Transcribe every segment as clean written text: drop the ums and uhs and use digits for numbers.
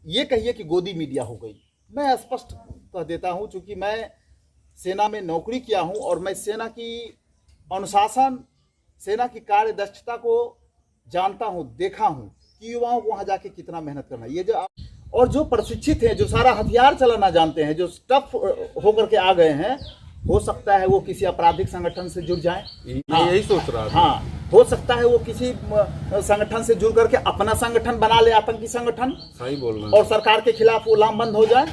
ये कहिए कि गोदी मीडिया हो गई। मैं स्पष्ट कह देता हूं, चूंकि मैं सेना में नौकरी किया हूं और मैं सेना की अनुशासन, सेना की कार्यदक्षता को जानता हूं, देखा हूं कि युवाओं को वहां जाके कितना मेहनत करना है। ये जो और जो प्रशिक्षित हैं, जो सारा हथियार चलाना जानते हैं, जो टफ होकर के आ गए हैं, हो सकता है वो किसी आपराधिक संगठन से जुड़ जाएं। मैं यही सोच रहा था। हाँ, हो सकता है वो किसी संगठन से जुड़ करके अपना संगठन बना ले, आतंकी संगठन। सही बोल रहे हैं। और सरकार के खिलाफ वो लामबंद हो जाए।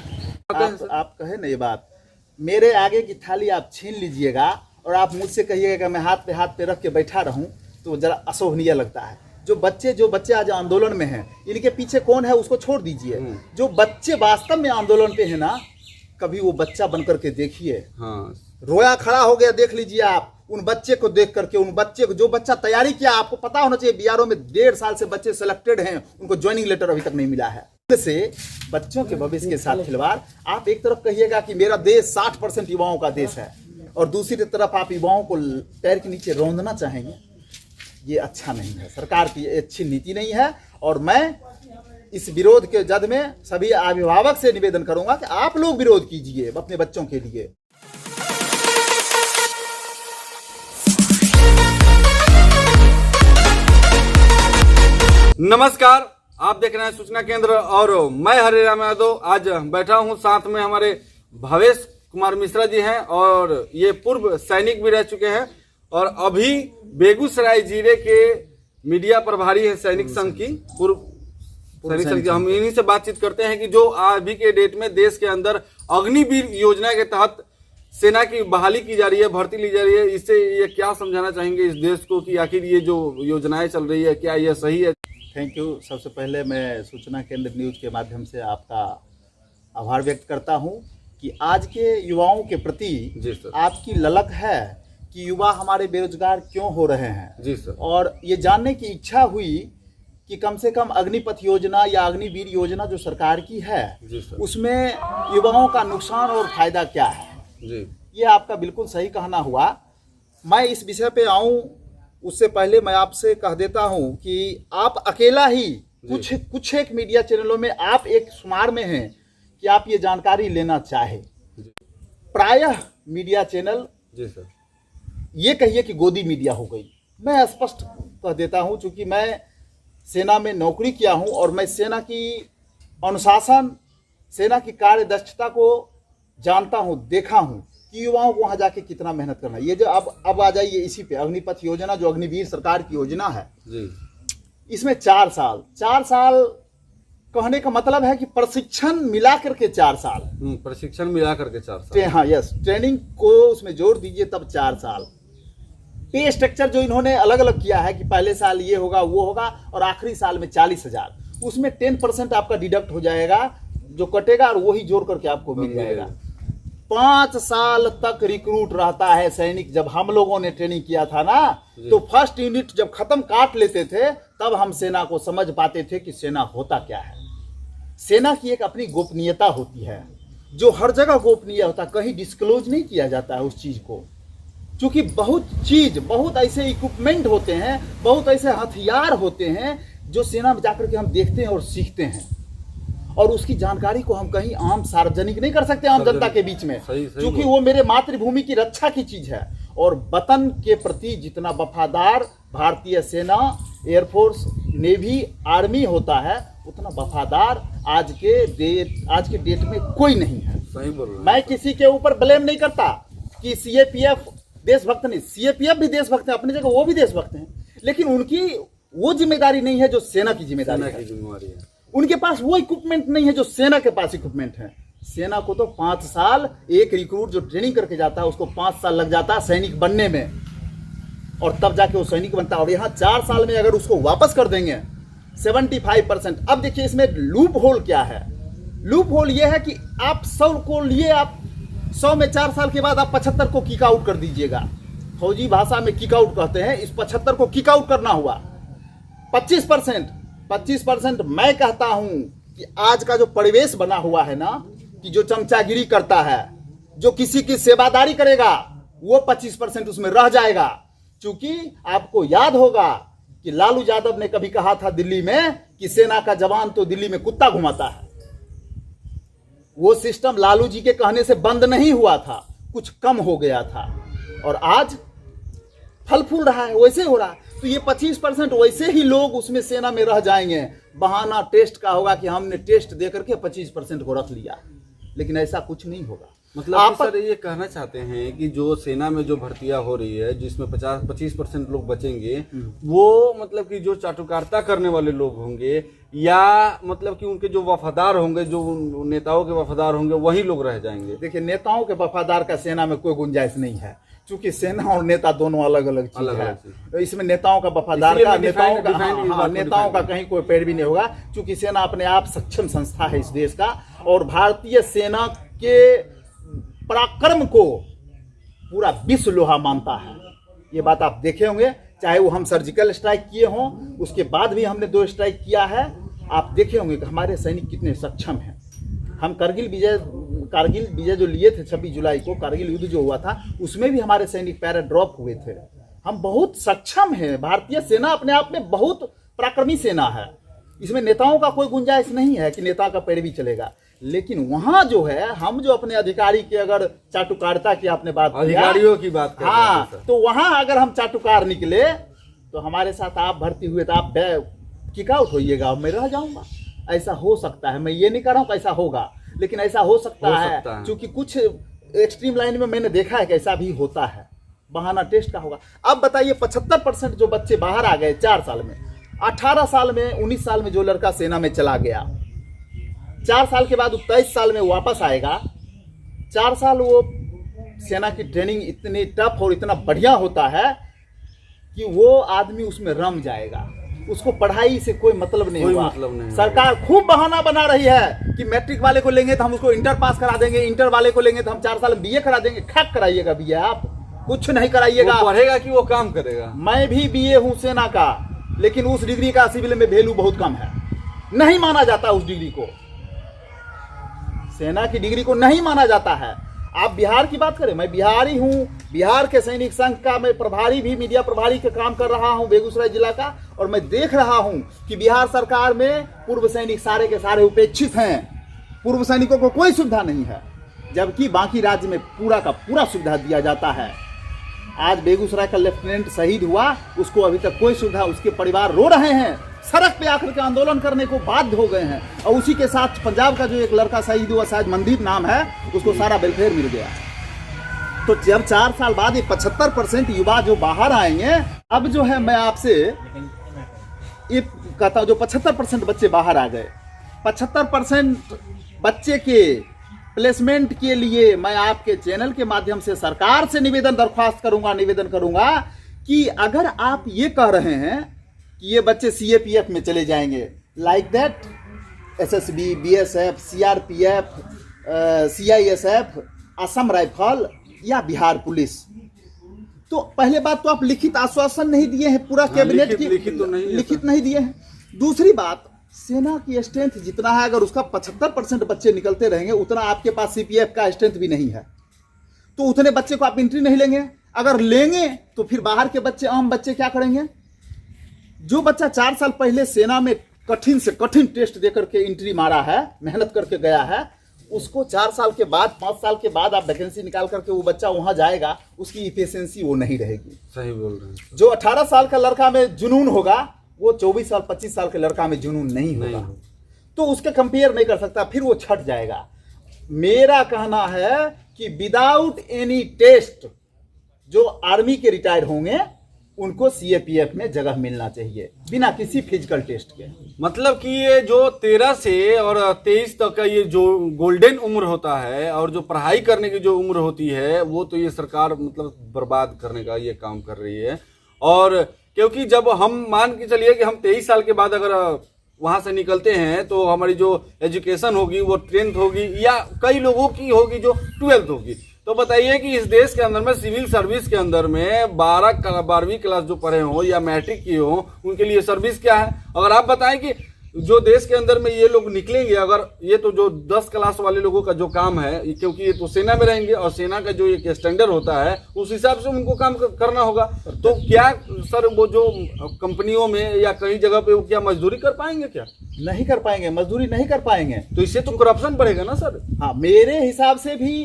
आप कहे ना ये बात, मेरे आगे की थाली आप छीन लीजिएगा और आप मुझसे कहिएगा कि मैं हाथ पे रख के बैठा रहूं, तो जरा अशोभनीय लगता है। जो बच्चे आज आंदोलन में हैं, इनके पीछे कौन है उसको छोड़ दीजिए। जो बच्चे वास्तव में आंदोलन पे है ना, कभी वो बच्चा बनकर के देखिए। हाँ, रोया खड़ा हो गया, देख लीजिए आप उन बच्चे को देख करके। उन बच्चे को, जो बच्चा तैयारी किया, आपको पता होना चाहिए बीआरओ में 1.5 साल से बच्चे सिलेक्टेड हैं, उनको ज्वाइनिंग लेटर अभी तक नहीं मिला है। से बच्चों के भविष्य के साथ खिलवाड़। आप एक तरफ कहिएगा कि मेरा देश 60% युवाओं का देश है, और दूसरी तरफ आप युवाओं को पैर के नीचे रौंदना चाहेंगे। ये अच्छा नहीं है, सरकार की अच्छी नीति नहीं है। और मैं इस विरोध के जद में सभी अभिभावक से निवेदन करूंगा कि आप लोग विरोध कीजिए अपने बच्चों के लिए। नमस्कार, आप देख रहे हैं सूचना केंद्र और मैं हरिराम यादव। आज बैठा हूं, साथ में हमारे भवेश कुमार मिश्रा जी हैं और ये पूर्व सैनिक भी रह चुके हैं और अभी बेगूसराय जिले के मीडिया प्रभारी है सैनिक संघ की, पूर्व सैनिक संघ की। हम इन्हीं से बातचीत करते हैं कि जो अभी के डेट में देश के अंदर अग्निवीर योजना के तहत सेना की बहाली की जा रही है, भर्ती ली जा रही है, इससे ये क्या समझाना चाहेंगे इस देश को कि आखिर ये जो योजनाएं चल रही है क्या यह सही है? Thank you. सबसे पहले मैं सूचना केंद्र न्यूज के माध्यम से आपका आभार व्यक्त करता हूं कि आज के युवाओं के प्रति आपकी ललक है कि युवा हमारे बेरोजगार क्यों हो रहे हैं। जी सर। और ये जानने की इच्छा हुई कि कम से कम अग्निपथ योजना या अग्निवीर योजना जो सरकार की है, उसमें युवाओं का नुकसान और फायदा क्या है। जी, ये आपका बिल्कुल सही कहना हुआ। मैं इस विषय पे आऊं उससे पहले मैं आपसे कह देता हूं कि आप अकेला ही कुछ एक मीडिया चैनलों में आप एक शुमार में हैं कि आप ये जानकारी लेना चाहे। प्रायः मीडिया चैनल जी सर, ये कहिए कि गोदी मीडिया हो गई। मैं स्पष्ट कह देता हूं, चूंकि मैं सेना में नौकरी किया हूं और मैं सेना की अनुशासन, सेना की कार्यदक्षता को जानता हूं, देखा हूं कि युवाओं को वहां जाके कितना मेहनत करना है। ये जो अब आ जाइए इसी पे, अग्निपथ योजना जो अग्निवीर सरकार की योजना है जी, इसमें 4 साल कहने का मतलब है कि प्रशिक्षण मिला करके 4 साल, प्रशिक्षण मिला करके 4 साल। हाँ यस, ट्रेनिंग को उसमें जोड़ दीजिए तब 4 साल। पे स्ट्रक्चर जो इन्होंने अलग अलग किया है कि पहले साल ये होगा वो होगा और आखिरी साल में 40,000, उसमें 10% आपका डिडक्ट हो जाएगा जो कटेगा और वही जोड़ करके आपको मिल जाएगा। 5 साल तक रिक्रूट रहता है सैनिक। जब हम लोगों ने ट्रेनिंग किया था ना, तो फर्स्ट यूनिट जब खत्म काट लेते थे तब हम सेना को समझ पाते थे कि सेना होता क्या है। सेना की एक अपनी गोपनीयता होती है जो हर जगह गोपनीय होता है, कहीं डिस्क्लोज नहीं किया जाता है उस चीज को। क्योंकि बहुत ऐसे इक्विपमेंट होते हैं, बहुत ऐसे हथियार होते हैं जो सेना में जाकर के हम देखते हैं और सीखते हैं, और उसकी जानकारी को हम कहीं आम सार्वजनिक नहीं कर सकते आम जनता के बीच में, क्योंकि वो मेरे मातृभूमि की रक्षा की चीज है। और वतन के प्रति जितना वफादार भारतीय सेना, एयरफोर्स, नेवी, आर्मी होता है, उतना वफादार आज के डेट में कोई नहीं है। सही बोल रहे हैं। मैं किसी के ऊपर ब्लेम नहीं करता कि सीएपीएफ देशभक्त नहीं, सीएपीएफ भी देशभक्त है अपनी जगह, वो भी देशभक्त हैं, लेकिन उनकी वो जिम्मेदारी नहीं है जो सेना की जिम्मेदारी है। उनके पास वो इक्विपमेंट नहीं है जो सेना के पास इक्विपमेंट है। सेना को तो 5 साल, एक रिक्रूट जो ट्रेनिंग करके जाता है उसको 5 साल लग जाता है सैनिक बनने में, और तब जाके वो सैनिक बनता है। और यहाँ 4 साल में अगर उसको वापस कर देंगे 75%। अब देखिए इसमें लूप होल क्या है। लूप होल ये है कि आप 100 को लिए, आप 100 में 4 साल के बाद आप 75 को किक आउट कर दीजिएगा। फौजी भाषा में किक आउट कहते हैं, इस 75 को किक आउट करना हुआ। 25% मैं कहता हूं कि आज का जो परिवेश बना हुआ है ना, कि जो चमचागिरी करता है, जो किसी की सेवादारी करेगा, वो 25% उसमें रह जाएगा। क्योंकि आपको याद होगा कि लालू यादव ने कभी कहा था दिल्ली में कि सेना का जवान तो दिल्ली में कुत्ता घुमाता है। वो सिस्टम लालू जी के कहने से बंद नहीं हुआ था, कुछ कम हो गया था और आज फल फूल रहा है, वैसे हो रहा है। तो ये 25% वैसे ही लोग उसमें सेना में रह जाएंगे। बहाना टेस्ट का होगा कि हमने टेस्ट दे करके 25% को रख लिया, लेकिन ऐसा कुछ नहीं होगा। मतलब आप सर ये कहना चाहते हैं कि जो सेना में जो भर्तियां हो रही है जिसमें 25% लोग बचेंगे, वो मतलब कि जो चाटुकारिता करने वाले लोग होंगे या मतलब कि उनके जो वफादार होंगे, जो नेताओं के वफादार होंगे, वही लोग रह जाएंगे। देखिए, नेताओं के वफादार का सेना में कोई गुंजाइश नहीं है, क्योंकि सेना और नेता दोनों अलग अलग चीज है। तो इसमें नेताओं का वफादार का, नेताओं का कहीं कोई पैरवी नहीं होगा, क्योंकि सेना अपने आप सक्षम संस्था है इस देश का और भारतीय सेना के पराक्रम को पूरा विश्व लोहा मानता है। ये बात आप देखे होंगे, चाहे वो हम सर्जिकल स्ट्राइक किए हों, उसके बाद भी हमने 2 स्ट्राइक किया है। आप देखे होंगे कि हमारे सैनिक कितने सक्षम हैं। हम कारगिल विजय जो लिए थे 26 जुलाई को, कारगिल युद्ध जो हुआ था, उसमें भी हमारे सैनिक पैरा ड्रॉप हुए थे। हम बहुत सक्षम हैं। भारतीय सेना अपने आप में बहुत पराक्रमी सेना है। इसमें नेताओं का कोई गुंजाइश नहीं है कि नेता का पैरवी चलेगा। लेकिन वहां जो है, हम जो अपने अधिकारी के, अगर चाटुकारिता की आपने बात, अधिकारियों की बात कर रहे हैं, तो वहां अगर हम चाटुकार निकले तो हमारे साथ आप भर्ती हुए तो आप किक आउट होइएगा, मैं रह जाऊंगा। ऐसा हो सकता है, मैं ये नहीं कह रहा हूं कि ऐसा होगा, लेकिन ऐसा हो सकता है क्योंकि कुछ एक्सट्रीम लाइन में मैंने देखा है कि ऐसा भी होता है। बहाना टेस्ट का होगा। अब बताइए, 75% जो बच्चे बाहर आ गए 4 साल में, 18 साल में, 19 साल में जो लड़का सेना में चला गया, 4 साल के बाद 23 साल में वापस आएगा। 4 साल वो सेना की ट्रेनिंग इतनी टफ और इतना बढ़िया होता है कि वो आदमी उसमें रम जाएगा। उसको पढ़ाई से कोई मतलब नहीं होगा। सरकार खूब बहाना बना रही है कि मैट्रिक वाले को लेंगे तो हम उसको इंटर पास करा देंगे, इंटर वाले को लेंगे तो हम 4 साल में बीए करा देंगे। खैक कराइएगा बीए, आप कुछ नहीं कराइएगा। पढ़ेगा कि वो काम करेगा। मैं भी बीए हूँ सेना का, लेकिन उस डिग्री का सिविल में वैल्यू बहुत कम है, नहीं माना जाता उस डिग्री को। सेना की डिग्री को नहीं माना जाता है। आप बिहार की बात करें, मैं बिहारी हूं, बिहार के सैनिक संघ का मैं प्रभारी भी, मीडिया प्रभारी का काम कर रहा हूं बेगूसराय जिला का, और मैं देख रहा हूं कि बिहार सरकार में पूर्व सैनिक सारे के सारे उपेक्षित हैं। पूर्व सैनिकों को कोई सुविधा नहीं है, जबकि बाकी राज्य में पूरा का पूरा सुविधा दिया जाता है। आज बेगूसराय का लेफ्टिनेंट शहीद हुआ, उसको अभी तक कोई सुविधा, उसके परिवार रो रहे हैं, सड़क पे आकर के आंदोलन करने को बाध्य हो गए हैं। और उसी के साथ पंजाब का जो एक लड़का शहीद हुआ, शायद मनदीप नाम है, उसको सारा वेलफेयर मिल गया। तो जब 4 साल बाद ये 75% युवा जो बाहर आएंगे, अब जो है मैं आपसे ये कहता हूँ, जो 75% बच्चे बाहर आ गए, 75% बच्चे के प्लेसमेंट के लिए मैं आपके चैनल के माध्यम से सरकार से निवेदन करूंगा कि अगर आप ये कह रहे हैं कि ये बच्चे सीएपीएफ में चले जाएंगे, like that SSB, BSF, CRPF, CISF, Assam rifle या बिहार पुलिस, तो पहले बात तो आप लिखित आश्वासन नहीं दिए हैं, पूरा कैबिनेट की लिखित नहीं दिए हैं। दूसरी बात, सेना की स्ट्रेंथ जितना है, अगर उसका 75% बच्चे निकलते रहेंगे, उतना आपके पास सीपीएफ का स्ट्रेंथ भी नहीं है, तो उतने बच्चे को आप एंट्री नहीं लेंगे। अगर लेंगे तो फिर बाहर के बच्चे, आम बच्चे क्या करेंगे? जो बच्चा 4 साल पहले सेना में कठिन से कठिन टेस्ट देकर के एंट्री मारा है, मेहनत करके गया है, उसको 4 साल के बाद, 5 साल के बाद आप वैकेंसी निकाल करके वो बच्चा वहां जाएगा, उसकी इफिशिएंसी वो नहीं रहेगी। सही बोल रहे हैं। जो 18 साल का लड़का में जुनून होगा, वो 24 साल 25 साल के लड़का में जुनून नहीं होगा, तो उसके कंपेयर नहीं कर सकता, फिर वो छट जाएगा। मेरा कहना है कि विदाउट एनी टेस्ट जो आर्मी के रिटायर्ड होंगे उनको सीएपीएफ में जगह मिलना चाहिए, बिना किसी फिजिकल टेस्ट के। मतलब कि ये जो 13 से और 23 तक का ये जो गोल्डन उम्र होता है और जो पढ़ाई करने की जो उम्र होती है, वो तो ये सरकार मतलब बर्बाद करने का ये काम कर रही है। और क्योंकि जब हम मान के चलिए कि हम 23 साल के बाद अगर वहां से निकलते हैं तो हमारी जो एजुकेशन होगी वो 10th होगी, या कई लोगों की होगी जो 12th होगी। तो बताइए कि इस देश के अंदर में सिविल सर्विस के अंदर में 12वीं क्लास जो पढ़े हो या मैट्रिक किए हो, उनके लिए सर्विस क्या है? अगर आप बताएं कि जो देश के अंदर में ये लोग निकलेंगे, अगर ये तो जो 10 क्लास वाले लोगों का जो काम है, क्योंकि ये तो सेना में रहेंगे और सेना का जो एक स्टैंडर्ड होता है उस हिसाब से उनको काम करना होगा। तो क्या सर वो जो कंपनियों में या कई जगह पे वो क्या मजदूरी कर पाएंगे? क्या नहीं कर पाएंगे, मजदूरी नहीं कर पाएंगे। तो इससे तो करप्शन बढ़ेगा ना सर। हाँ, मेरे हिसाब से भी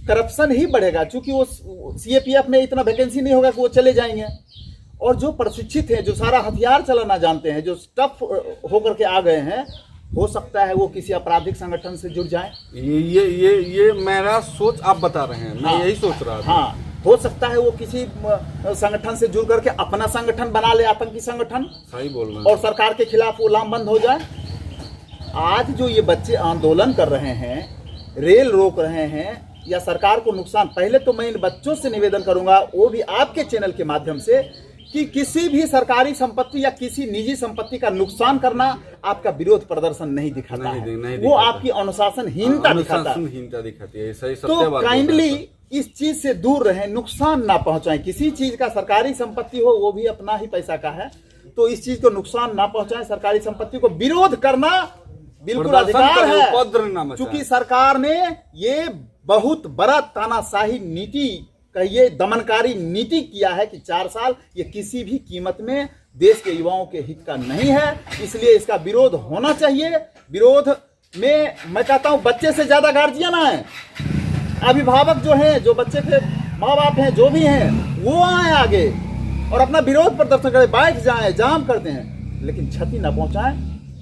करप्शन ही बढ़ेगा, क्योंकि वो सीएपीएफ में इतना वैकेंसी नहीं होगा कि वो चले जाएंगे। और जो प्रशिक्षित हैं, जो सारा हथियार चलाना जानते हैं, जो टफ होकर के आ गए हैं, हो सकता है वो किसी आपराधिक संगठन से जुड़ जाएं। ये मेरा सोच आप बता रहे हैं, मैं यही सोच रहा था। हाँ, हो सकता है वो किसी संगठन से जुड़ करके अपना संगठन बना ले, आतंकी संगठन। सही बोल रहे हैं। और सरकार के खिलाफ वो लामबंद हो जाए। आज जो ये बच्चे आंदोलन कर रहे हैं, रेल रोक रहे हैं या सरकार को नुकसान, पहले तो मैं इन बच्चों से निवेदन करूंगा, वो भी आपके चैनल के माध्यम से, कि किसी भी सरकारी संपत्ति या किसी निजी संपत्ति का नुकसान करना आपका विरोध प्रदर्शन नहीं दिखाता है, वो आपकी अनुशासनहीनता दिखाती है। सही, तो काइंडली इस चीज से दूर रहें, नुकसान ना पहुंचाएं। किसी चीज का सरकारी संपत्ति हो, वो भी अपना ही पैसा का है, तो इस चीज को नुकसान ना पहुंचाएं। सरकारी संपत्ति को विरोध करना बिल्कुल अधिकार है, क्योंकि सरकार ने ये बहुत बड़ा तानाशाही नीति, कहिए दमनकारी नीति किया है कि 4 साल ये किसी भी कीमत में देश के युवाओं के हित का नहीं है। इसलिए इसका विरोध होना चाहिए। विरोध में मैं कहता हूं बच्चे से ज्यादा गार्जियन आए, अभिभावक जो हैं, जो बच्चे के माँ बाप हैं, जो भी हैं, वो आए आगे और अपना विरोध प्रदर्शन करें, बैठ जाएं, जाम कर दें, लेकिन क्षति न पहुंचाएं।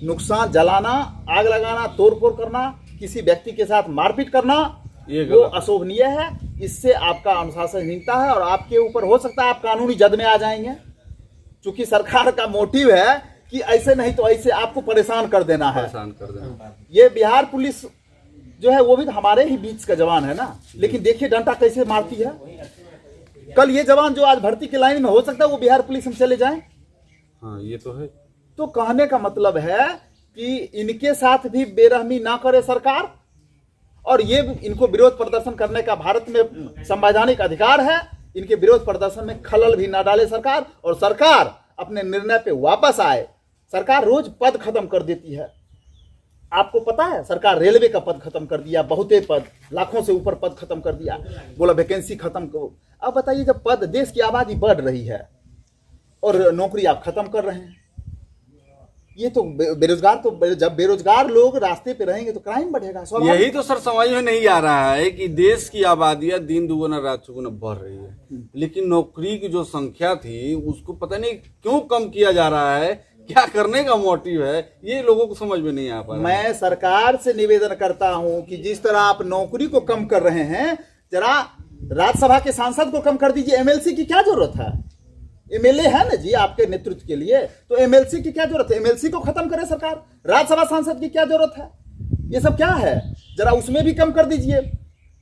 नुकसान, जलाना, आग लगाना, तोड़फोड़ करना, किसी व्यक्ति के साथ मारपीट करना, वो अशोभनीय है। इससे आपका अनुशासनहीनता है और आपके ऊपर हो सकता है आप कानूनी जद में आ जाएंगे, क्योंकि सरकार का मोटिव है कि ऐसे नहीं तो ऐसे आपको परेशान कर देना है। ये बिहार पुलिस जो है वो भी तो हमारे ही बीच का जवान है ना, लेकिन देखिए डंडा कैसे मारती है। कल ये जवान जो आज भर्ती की लाइन में, हो सकता है वो बिहार पुलिस में चले जाएं। हाँ, ये तो है। तो कहने का मतलब है कि इनके साथ भी बेरहमी ना करे सरकार, और ये इनको विरोध प्रदर्शन करने का भारत में संवैधानिक अधिकार है। इनके विरोध प्रदर्शन में खलल भी ना डाले सरकार, और सरकार अपने निर्णय पे वापस आए। सरकार रोज पद खत्म कर देती है, आपको पता है। सरकार रेलवे का पद खत्म कर दिया, बहुते पद, लाखों से ऊपर पद खत्म कर दिया, बोला वैकेंसी खत्म करो। अब बताइए, जब पद, देश की आबादी बढ़ रही है और नौकरी आप खत्म कर रहे हैं, ये तो बेरोजगार, तो जब बेरोजगार लोग रास्ते पे रहेंगे तो क्राइम बढ़ेगा। यही तो सर समझ में नहीं आ रहा है कि देश की आबादियां दिन दुगुना रात चौगुना बढ़ रही है, लेकिन नौकरी की जो संख्या थी उसको पता नहीं क्यों कम किया जा रहा है। क्या करने का मोटिव है, ये लोगों को समझ में नहीं आ पा रहा। मैं सरकार से निवेदन करता हूं कि जिस तरह आप नौकरी को कम कर रहे हैं, जरा राज्यसभा के सांसद को कम कर दीजिए। एमएलसी की क्या जरूरत है? एमएलए है ना जी आपके नेतृत्व के लिए, तो एमएलसी की क्या जरूरत है? एमएलसी को खत्म करे सरकार। राज्यसभा सांसद की क्या जरूरत है? ये सब क्या है, जरा उसमें भी कम कर दीजिए।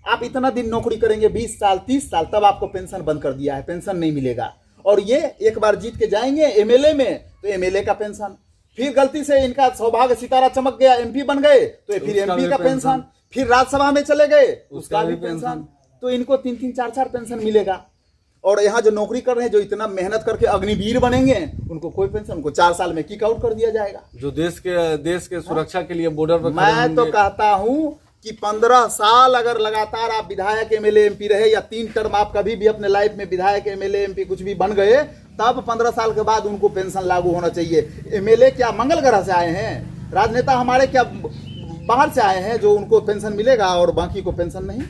आप इतना दिन नौकरी करेंगे, 20 साल 30 साल, तब आपको पेंशन बंद कर दिया है, पेंशन नहीं मिलेगा। और ये एक बार जीत के जाएंगे एमएलए में, तो एमएलए का पेंशन, फिर गलती से इनका सौभाग्य सितारा चमक गया, एमपी बन गए, तो फिर एमपी का पेंशन, फिर राज्यसभा में चले गए, उसका भी पेंशन। तो इनको 3-3 4-4 पेंशन मिलेगा। और यहाँ जो नौकरी कर रहे हैं, जो इतना मेहनत करके अग्निवीर बनेंगे, उनको कोई पेंशन, उनको 4 साल में किक आउट कर दिया जाएगा। जो देश के सुरक्षा के लिए बॉर्डर पर, मैं तो कहता हूँ कि 15 साल अगर लगातार आप विधायक, एमएलए, एमपी रहे, या 3 टर्म आप कभी भी अपने लाइफ में विधायक, एमएलए, एमपी कुछ भी बन गए, तब 15 साल के बाद उनको पेंशन लागू होना चाहिए। एमएलए क्या मंगल ग्रह से आए हैं? राजनेता हमारे क्या बाहर से आए हैं जो उनको पेंशन मिलेगा और बाकी को पेंशन नहीं?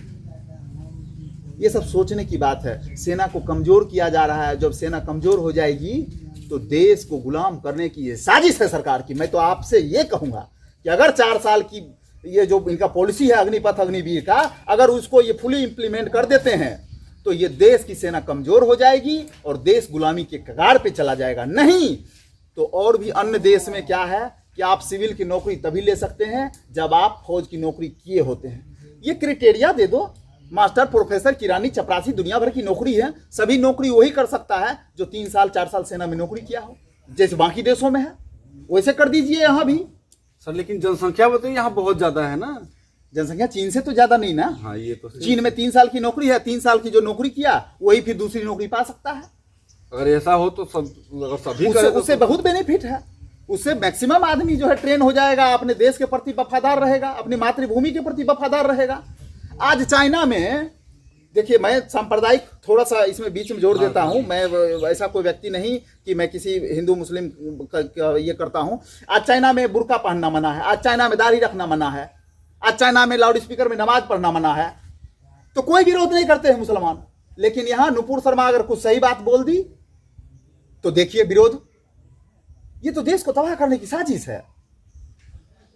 ये सब सोचने की बात है। सेना को कमजोर किया जा रहा है। जब सेना कमजोर हो जाएगी तो देश को गुलाम करने की ये साजिश है सरकार की। मैं तो आपसे ये कहूंगा कि अगर 4 साल की ये जो इनका पॉलिसी है अग्निपथ अग्निवीर का, अगर उसको ये फुली इंप्लीमेंट कर देते हैं तो ये देश की सेना कमजोर हो जाएगी और देश गुलामी के कगार पे चला जाएगा। नहीं तो और भी अन्य देश में क्या है कि आप सिविल की नौकरी तभी ले सकते हैं जब आप फौज की नौकरी किए होते हैं। ये क्राइटेरिया दे दो। मास्टर, प्रोफेसर, किरानी, चपरासी, दुनिया भर की नौकरी है। सभी नौकरी वही कर सकता है जो 3 साल 4 साल सेना में नौकरी किया हो, जैसे बाकी देशों में है, वैसे कर दीजिए यहाँ भी। सर लेकिन जनसंख्या बताइए, यहाँ बहुत ज्यादा है ना। जनसंख्या चीन से तो ज्यादा नहीं ना। हाँ, ये तो चीन में 3 साल की नौकरी है, 3 साल की जो नौकरी किया वही फिर दूसरी नौकरी पा सकता है। अगर ऐसा हो तो सब, अगर सभी उससे बहुत बेनिफिट है। उससे मैक्सिमम आदमी जो है ट्रेन हो जाएगा, अपने देश के प्रति वफादार रहेगा, अपनी मातृभूमि के प्रति वफादार रहेगा। आज चाइना में देखिए, मैं सांप्रदायिक थोड़ा सा इसमें बीच में जोड़ देता हूं, मैं ऐसा कोई व्यक्ति नहीं कि मैं किसी हिंदू मुस्लिम का ये करता हूं। आज चाइना में बुर्का पहनना मना है, आज चाइना में दाढ़ी रखना मना है, आज चाइना में लाउड स्पीकर में नमाज पढ़ना मना है, तो कोई विरोध नहीं करते हैं मुसलमान। लेकिन यहां नुपुर शर्मा अगर कुछ सही बात बोल दी तो देखिए विरोध। ये तो देश को तबाह करने की साजिश है।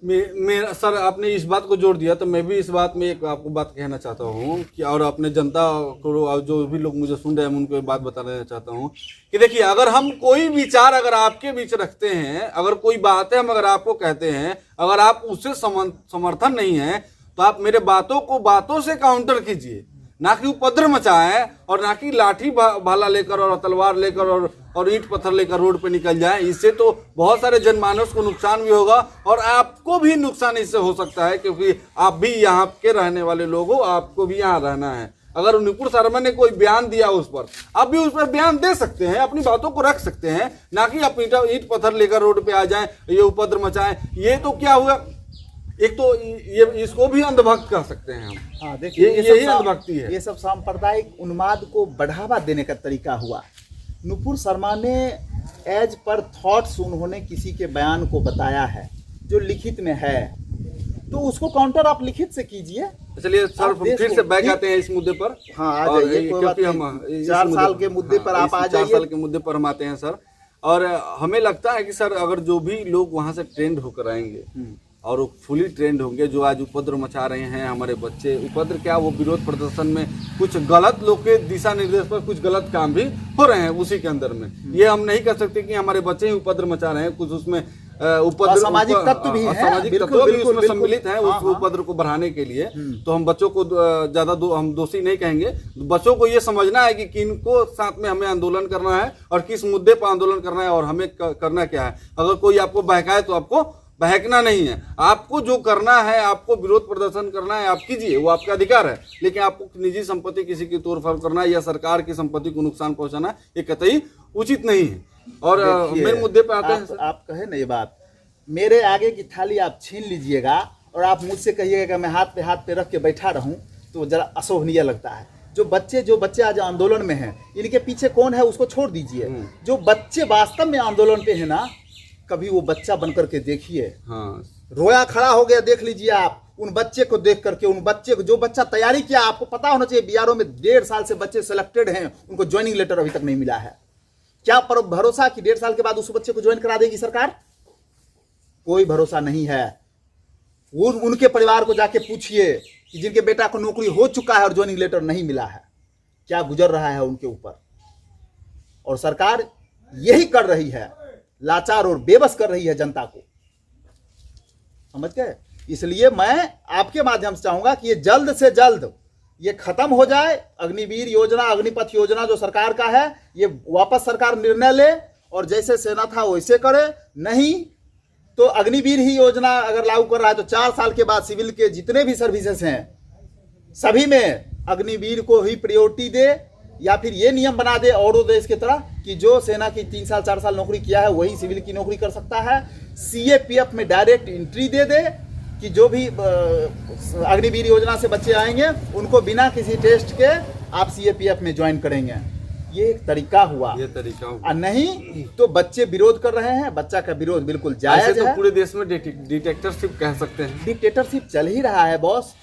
मेरा सर, आपने इस बात को जोड़ दिया तो मैं भी इस बात में एक आपको बात कहना चाहता हूँ कि, और अपने जनता को, जो भी लोग मुझे सुन रहे हैं उनको एक बात बताना चाहता हूँ कि देखिए, अगर हम कोई विचार अगर आपके बीच रखते हैं, अगर कोई बातें हम अगर आपको कहते हैं, अगर आप उससे समर्थन नहीं है तो आप मेरे बातों को बातों से काउंटर कीजिए, ना कि उपद्रव मचाएं और ना कि लाठी भाला लेकर और तलवार लेकर और ईंट पत्थर लेकर रोड पे निकल जाएं। इससे तो बहुत सारे जनमानस को नुकसान भी होगा और आपको भी नुकसान इससे हो सकता है, क्योंकि आप भी यहाँ के रहने वाले लोग हो, आपको भी यहाँ रहना है। अगर नुपुर शर्मा ने कोई बयान दिया उस पर, आप भी उस पर बयान दे सकते हैं, अपनी बातों को रख सकते हैं, ना कि आप ईंट पत्थर लेकर रोड पे आ जाएं, ये उपद्रव मचाएं। ये तो क्या हुआ, एक तो ये इसको भी अंधभक्त कह सकते हैं हम। हाँ, देखिए, यही अंधभक्ति है। ये सब सांप्रदायिक उन्माद को बढ़ावा देने का तरीका हुआ। नुपुर शर्मा ने एज पर थॉट्स उन्होंने किसी के बयान को बताया है जो लिखित में है, तो उसको काउंटर आप लिखित से कीजिए। चलिए सर, फिर से बैक आते हैं इस मुद्दे पर। हाँ, आ जाइए, क्योंकि हम 4 साल के मुद्दे पर आप आ जाइए। 4 साल के मुद्दे पर हम आते हैं सर। और हमें लगता है कि सर, अगर जो भी लोग वहां से ट्रेंड होकर आएंगे और वो फुली ट्रेंड होंगे, जो आज उपद्रव मचा रहे हैं हमारे बच्चे, उपद्रव क्या, वो विरोध प्रदर्शन में कुछ गलत लोग के दिशा निर्देश पर कुछ गलत काम भी हो रहे हैं उसी के अंदर में। ये हम नहीं कर सकते कि हमारे बच्चे ही उपद्रव मचा रहे हैं, कुछ उसमें उपद्रव, सामाजिक तत्व भी हैं, सामाजिक तत्व भी उसमें सम्मिलित हैं उस उपद्रव को बढ़ाने के लिए। तो हम बच्चों को ज्यादा हम दोषी नहीं कहेंगे। बच्चों को ये समझना है कि किनको साथ में हमें आंदोलन करना है और किस मुद्दे पर आंदोलन करना है और हमें करना क्या है। अगर कोई आपको बहकाए तो आपको बहकना नहीं है, आपको जो करना है, आपको विरोध प्रदर्शन करना है, आप कीजिए, वो आपका अधिकार है। लेकिन आपको निजी संपत्ति किसी की तोड़फोड़ करना या सरकार की संपत्ति को नुकसान पहुंचाना ये कतई उचित नहीं है। और मेरे मुद्दे पे आते हैं। आप कहे ना ये बात, मेरे आगे की थाली आप छीन लीजिएगा और आप मुझसे कहिएगा कि मैं हाथ पे रख के बैठा रहूं, तो जरा अशोभनीय लगता है। जो बच्चे आज आंदोलन में हैं, इनके पीछे कौन है उसको छोड़ दीजिए। जो बच्चे वास्तव में आंदोलन पे है ना, कभी वो बच्चा बनकर के देखिए। हाँ, रोया खड़ा हो गया, देख लीजिए आप उन बच्चे को देख करके, उन बच्चे को, जो बच्चा तैयारी किया, आपको पता होना चाहिए बीआरओ में 1.5 साल से बच्चे सिलेक्टेड हैं, उनको ज्वाइनिंग लेटर अभी तक नहीं मिला है। क्या पर भरोसा कि 1.5 साल के बाद उस बच्चे को ज्वाइन करा देगी सरकार? कोई भरोसा नहीं है। उनके परिवार को जाके पूछिए कि जिनके बेटा को नौकरी हो चुका है और ज्वाइनिंग लेटर नहीं मिला है, क्या गुजर रहा है उनके ऊपर। और सरकार यही कर रही है, लाचार और बेबस कर रही है जनता को, समझ गए। इसलिए मैं आपके माध्यम से चाहूंगा कि ये जल्द से जल्द ये खत्म हो जाए। अग्निवीर योजना, अग्निपथ योजना जो सरकार का है, ये वापस सरकार निर्णय ले और जैसे सेना था वैसे करे। नहीं तो अग्निवीर ही योजना अगर लागू कर रहा है तो 4 साल के बाद सिविल के जितने भी सर्विसेज हैं सभी में अग्निवीर को ही प्रायोरिटी दे, या फिर ये नियम बना दे औरों देश की तरह कि जो सेना की 3 साल 4 साल नौकरी किया है वही सिविल की नौकरी कर सकता है। सीएपीएफ में डायरेक्ट एंट्री दे दे कि जो भी अग्निवीर योजना से बच्चे आएंगे उनको बिना किसी टेस्ट के आप सीएपीएफ में ज्वाइन करेंगे। ये एक तरीका हुआ, ये तरीका हुआ। नहीं तो बच्चे विरोध कर रहे हैं, बच्चा का विरोध बिल्कुल जायज तो है। पूरे देश में डिक्टेटरशिप कह सकते हैं। डिक्टेटरशिप चल ही रहा है बॉस।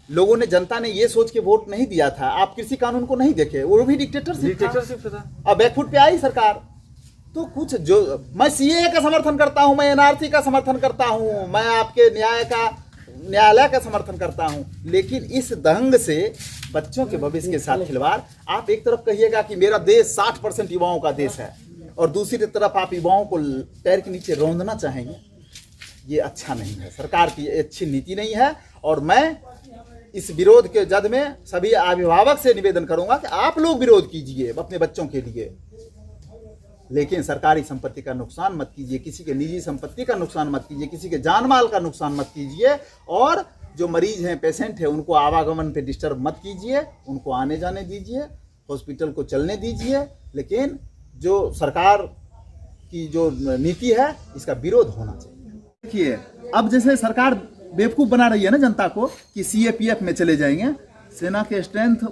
लोगों ने, जनता ने ये सोच के वोट नहीं दिया था। आप कृषि कानून को नहीं देखे, वो भी डिक्टेटरशिप था। अब बैकफुट पे आई सरकार। तो कुछ जो, मैं सीए का समर्थन करता हूं, मैं एनआरसी का समर्थन करता हूं, मैं आपके न्यायालय का समर्थन करता हूं, लेकिन इस ढंग से बच्चों के भविष्य के साथ खिलवाड़। आप एक तरफ कहिएगा कि मेरा देश 60% युवाओं का देश है और दूसरी तरफ आप युवाओं को पैर के नीचे रौंदना चाहेंगे, ये अच्छा नहीं है। सरकार की अच्छी नीति नहीं है। और मैं इस विरोध के जद में सभी अभिभावक से निवेदन करूंगा कि आप लोग विरोध कीजिए अपने बच्चों के लिए, लेकिन सरकारी संपत्ति का नुकसान मत कीजिए, किसी के निजी संपत्ति का नुकसान मत कीजिए, किसी के जान माल का नुकसान मत कीजिए। और जो मरीज हैं, पेशेंट हैं, उनको आवागमन पे डिस्टर्ब मत कीजिए, उनको आने जाने दीजिए, हॉस्पिटल को चलने दीजिए। लेकिन जो सरकार की जो नीति है इसका विरोध होना चाहिए। देखिए अब जैसे सरकार बेवकूफ़ बना रही है ना जनता को कि CAPF में चले जाएंगे। सेना के स्ट्रेंथ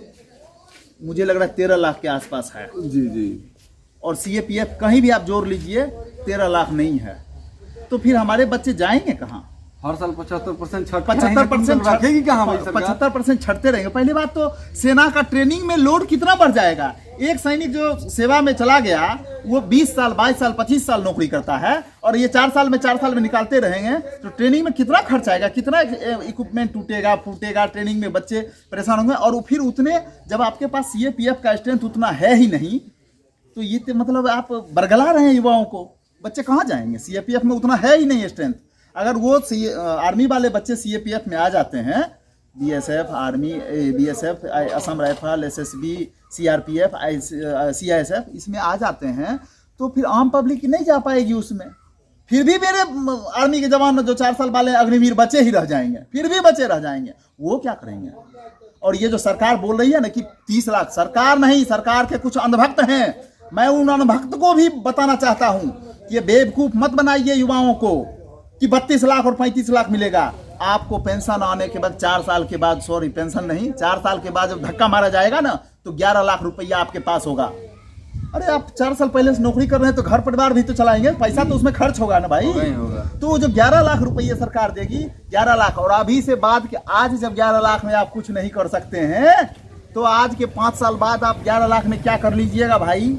मुझे लग रहा है 13 लाख के आसपास है जी जी, और CAPF कहीं भी आप जोड़ लीजिए 13 लाख नहीं है, तो फिर हमारे बच्चे जाएंगे कहाँ? हर साल 75% छठ 75% रखेगी कहाँ भाई सरकार? 75% छटते रहेंगे। पहली बात तो सेना का ट्रेनिंग में लोड कितना बढ़ जाएगा। एक सैनिक जो सेवा में चला गया वो 20 साल 22 साल 25 साल नौकरी करता है और ये 4 साल में निकालते रहेंगे तो ट्रेनिंग में कितना खर्च आएगा, कितना इक्विपमेंट टूटेगा फूटेगा, ट्रेनिंग में बच्चे परेशान होंगे। और फिर उतने जब आपके पास CAPF का स्ट्रेंथ उतना है ही नहीं तो ये तो मतलब आप बरगला रहे हैं युवाओं को। बच्चे कहाँ जाएंगे? CAPF में उतना है ही नहीं स्ट्रेंथ। अगर वो आर्मी वाले बच्चे CAPF में आ जाते हैं, BSF army, BSF Assam rifle, SSB, CRPF, CISF इसमें आ जाते हैं तो फिर आम पब्लिक नहीं जा पाएगी उसमें। फिर भी मेरे आर्मी के जवान जो 4 साल वाले अग्निवीर बचे ही रह जाएंगे, फिर भी बचे रह जाएंगे, वो क्या करेंगे? और ये जो सरकार बोल रही है ना कि 30 लाख, सरकार नहीं, सरकार के कुछ अंधभक्त हैं। मैं उन अंधभक्त को भी बताना चाहता हूं कि ये बेवकूफ मत बनाइए युवाओं को कि 32 लाख और 35 लाख मिलेगा। आपको पेंशन आने के बाद 4 साल के बाद, सॉरी पेंशन नहीं, 4 साल के बाद जब धक्का मारा जाएगा ना तो 11 लाख रुपया आपके पास होगा। अरे आप 4 साल पहले से नौकरी कर रहे हैं तो घर परिवार भी तो चलाएंगे, पैसा तो उसमें खर्च होगा ना भाई। होगा। तो जो 11 लाख रुपये सरकार देगी, 11 लाख, और अभी से बाद के आज जब 11 लाख में आप कुछ नहीं कर सकते हैं तो आज के 5 साल बाद आप 11 लाख में क्या कर लीजिएगा भाई?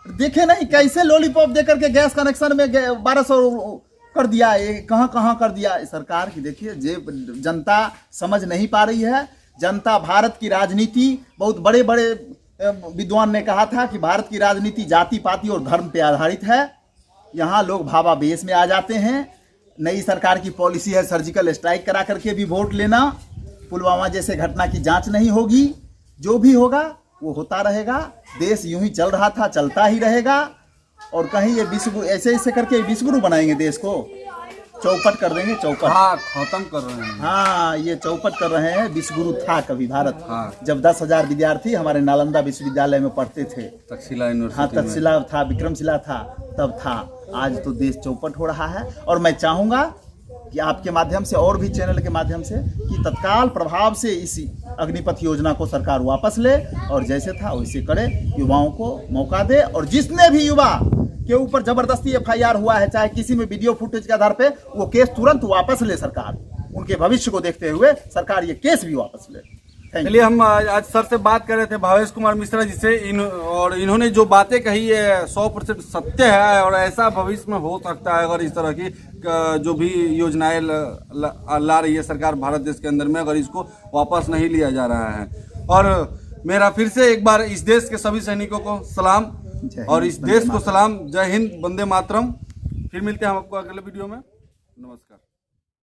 देखे नहीं कैसे लॉलीपॉप देकर के गैस कनेक्शन में 1200 कर दिया, ये कहाँ कहाँ कर दिया सरकार की। देखिए जनता समझ नहीं पा रही है। जनता, भारत की राजनीति, बहुत बड़े बड़े विद्वान ने कहा था कि भारत की राजनीति जाति पाति और धर्म पे आधारित है। यहाँ लोग भावावेश में आ जाते हैं। नई सरकार की पॉलिसी है सर्जिकल स्ट्राइक करा करके भी वोट लेना। पुलवामा जैसे घटना की जांच नहीं होगी, जो भी होगा वो होता रहेगा। देश यूं ही चल रहा था, चलता ही रहेगा। और कहीं ये विश्व ऐसे ऐसे करके विश्वगुरु बनाएंगे देश को, चौपट कर देंगे, चौपट। हाँ, खत्म कर रहे हैं। हाँ, ये चौपट कर रहे हैं। विश्वगुरु था कभी भारत, हाँ। जब 10,000 विद्यार्थी हमारे नालंदा विश्वविद्यालय में पढ़ते थे। तक्षशिला यूनिवर्सिटी। हाँ, तक्षशिला था, विक्रमशिला था, तब था। आज तो देश चौपट हो रहा है। और मैं चाहूँगा कि आपके माध्यम से और भी चैनल के माध्यम से कि तत्काल प्रभाव से इस अग्निपथ योजना को सरकार वापस ले और जैसे था वैसे करे, युवाओं को मौका दे। और जिसने भी युवा के ऊपर जबरदस्ती FIR हुआ है, चाहे किसी में वीडियो फुटेज के आधार पे, वो केस तुरंत वापस ले सरकार। उनके भविष्य को देखते हुए सरकार ये केस भी वापस ले। चलिए, हम आज सर से बात कर रहे थे, भावेश कुमार मिश्रा जी से, और इन्होंने जो बातें कही है 100% सत्य है। और ऐसा भविष्य में हो सकता है अगर इस तरह की जो भी योजनाएं ला रही है सरकार भारत देश के अंदर में, अगर इसको वापस नहीं लिया जा रहा है। और मेरा फिर से एक बार इस देश के सभी सैनिकों को सलाम, और इस देश को सलाम। जय हिंद, वंदे मातरम। फिर मिलते हैं हम आपको अगले वीडियो में। नमस्कार।